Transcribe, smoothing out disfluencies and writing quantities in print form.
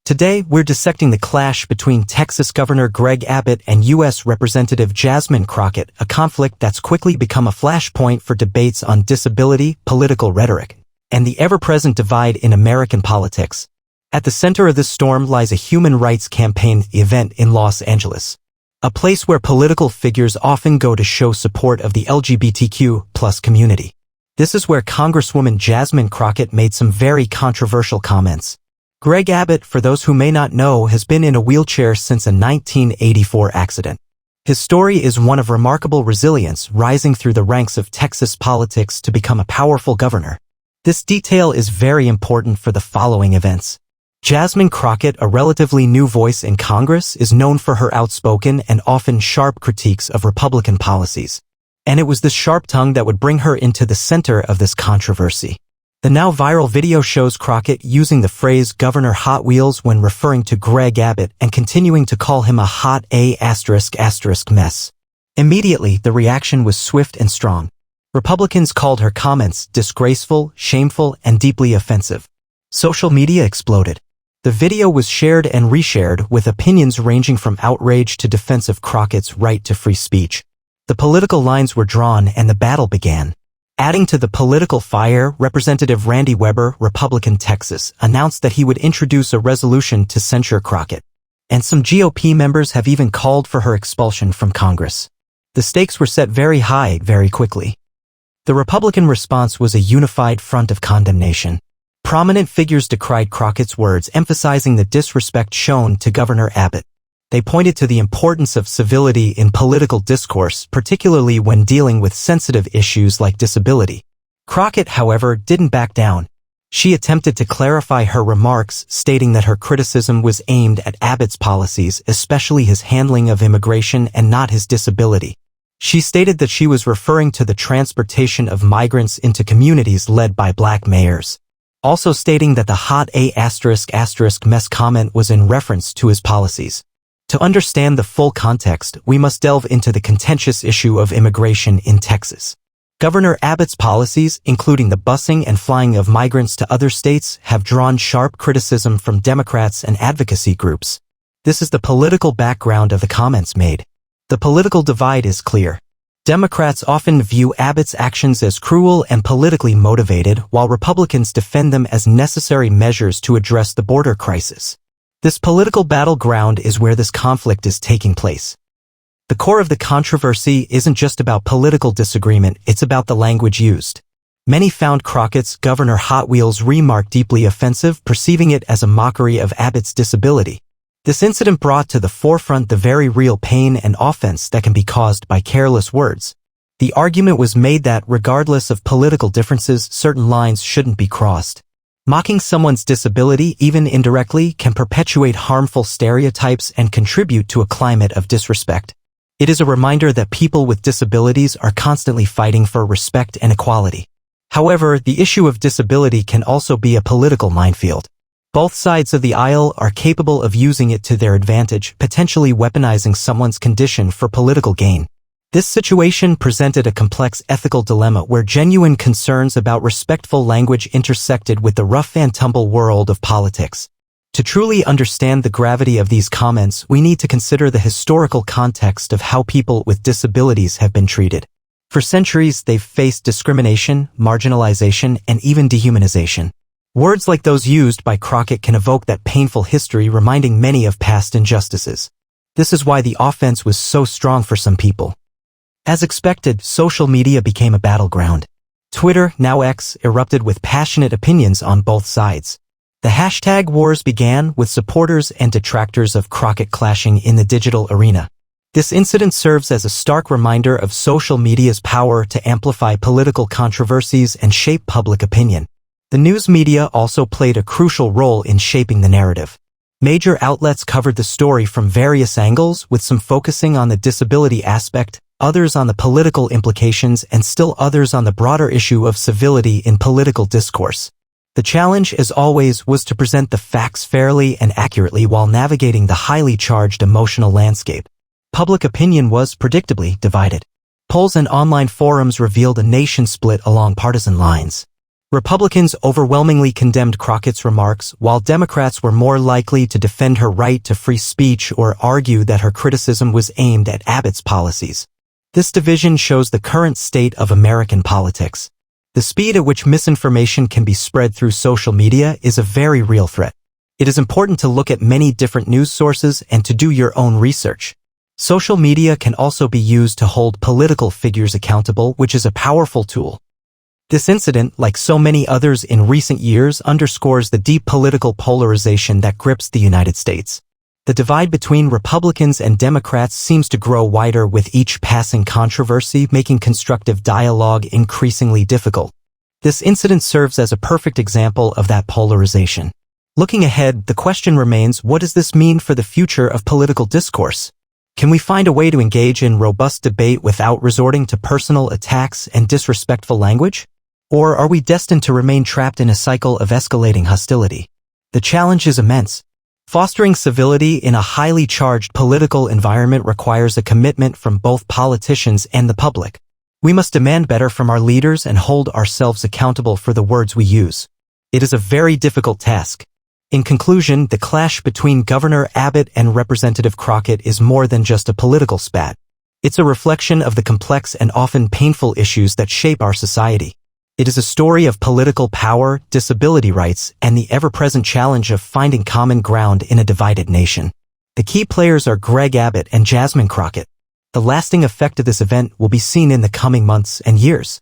Today, we're dissecting the clash between Texas Governor Greg Abbott and U.S. Representative Jasmine Crockett, a conflict that's quickly become a flashpoint for debates on disability, political rhetoric, and the ever-present divide in American politics. At the center of this storm lies a human rights campaign event in Los Angeles, a place where political figures often go to show support of the LGBTQ+ community. This is where Congresswoman Jasmine Crockett made some very controversial comments. Greg Abbott, for those who may not know, has been in a wheelchair since a 1984 accident. His story is one of remarkable resilience, rising through the ranks of Texas politics to become a powerful governor. This detail is very important for the following events. Jasmine Crockett, a relatively new voice in Congress, is known for her outspoken and often sharp critiques of Republican policies. And it was this sharp tongue that would bring her into the center of this controversy. The now viral video shows Crockett using the phrase Governor Hot Wheels when referring to Greg Abbott and continuing to call him a hot mess. Immediately, the reaction was swift and strong. Republicans called her comments disgraceful, shameful, and deeply offensive. Social media exploded. The video was shared and reshared with opinions ranging from outrage to defense of Crockett's right to free speech. The political lines were drawn and the battle began. Adding to the political fire, Representative Randy Weber, Republican Texas, announced that he would introduce a resolution to censure Crockett. And some GOP members have even called for her expulsion from Congress. The stakes were set very high very quickly. The Republican response was a unified front of condemnation. Prominent figures decried Crockett's words, emphasizing the disrespect shown to Governor Abbott. They pointed to the importance of civility in political discourse, particularly when dealing with sensitive issues like disability. Crockett, however, didn't back down. She attempted to clarify her remarks, stating that her criticism was aimed at Abbott's policies, especially his handling of immigration and not his disability. She stated that she was referring to the transportation of migrants into communities led by black mayors, also stating that the hot mess comment was in reference to his policies. To understand the full context, we must delve into the contentious issue of immigration in Texas. Governor Abbott's policies, including the busing and flying of migrants to other states, have drawn sharp criticism from Democrats and advocacy groups. This is the political background of the comments made. The political divide is clear. Democrats often view Abbott's actions as cruel and politically motivated, while Republicans defend them as necessary measures to address the border crisis. This political battleground is where this conflict is taking place. The core of the controversy isn't just about political disagreement, it's about the language used. Many found Crockett's Governor Hot Wheels remark deeply offensive, perceiving it as a mockery of Abbott's disability. This incident brought to the forefront the very real pain and offense that can be caused by careless words. The argument was made that, regardless of political differences, certain lines shouldn't be crossed. Mocking someone's disability, even indirectly, can perpetuate harmful stereotypes and contribute to a climate of disrespect. It is a reminder that people with disabilities are constantly fighting for respect and equality. However, the issue of disability can also be a political minefield. Both sides of the aisle are capable of using it to their advantage, potentially weaponizing someone's condition for political gain. This situation presented a complex ethical dilemma where genuine concerns about respectful language intersected with the rough-and-tumble world of politics. To truly understand the gravity of these comments, we need to consider the historical context of how people with disabilities have been treated. For centuries, they've faced discrimination, marginalization, and even dehumanization. Words like those used by Crockett can evoke that painful history, reminding many of past injustices. This is why the offense was so strong for some people. As expected, social media became a battleground. Twitter, now X, erupted with passionate opinions on both sides. The hashtag wars began, with supporters and detractors of Crockett clashing in the digital arena. This incident serves as a stark reminder of social media's power to amplify political controversies and shape public opinion. The news media also played a crucial role in shaping the narrative. Major outlets covered the story from various angles, with some focusing on the disability aspect, others on the political implications, and still others on the broader issue of civility in political discourse. The challenge, as always, was to present the facts fairly and accurately while navigating the highly charged emotional landscape. Public opinion was, predictably, divided. Polls and online forums revealed a nation split along partisan lines. Republicans overwhelmingly condemned Crockett's remarks, while Democrats were more likely to defend her right to free speech or argue that her criticism was aimed at Abbott's policies. This division shows the current state of American politics. The speed at which misinformation can be spread through social media is a very real threat. It is important to look at many different news sources and to do your own research. Social media can also be used to hold political figures accountable, which is a powerful tool. This incident, like so many others in recent years, underscores the deep political polarization that grips the United States. The divide between Republicans and Democrats seems to grow wider with each passing controversy, making constructive dialogue increasingly difficult. This incident serves as a perfect example of that polarization. Looking ahead, the question remains, what does this mean for the future of political discourse? Can we find a way to engage in robust debate without resorting to personal attacks and disrespectful language? Or are we destined to remain trapped in a cycle of escalating hostility? The challenge is immense. Fostering civility in a highly charged political environment requires a commitment from both politicians and the public. We must demand better from our leaders and hold ourselves accountable for the words we use. It is a very difficult task. In conclusion, the clash between Governor Abbott and Representative Crockett is more than just a political spat. It's a reflection of the complex and often painful issues that shape our society. It is a story of political power, disability rights, and the ever-present challenge of finding common ground in a divided nation. The key players are Greg Abbott and Jasmine Crockett. The lasting effect of this event will be seen in the coming months and years.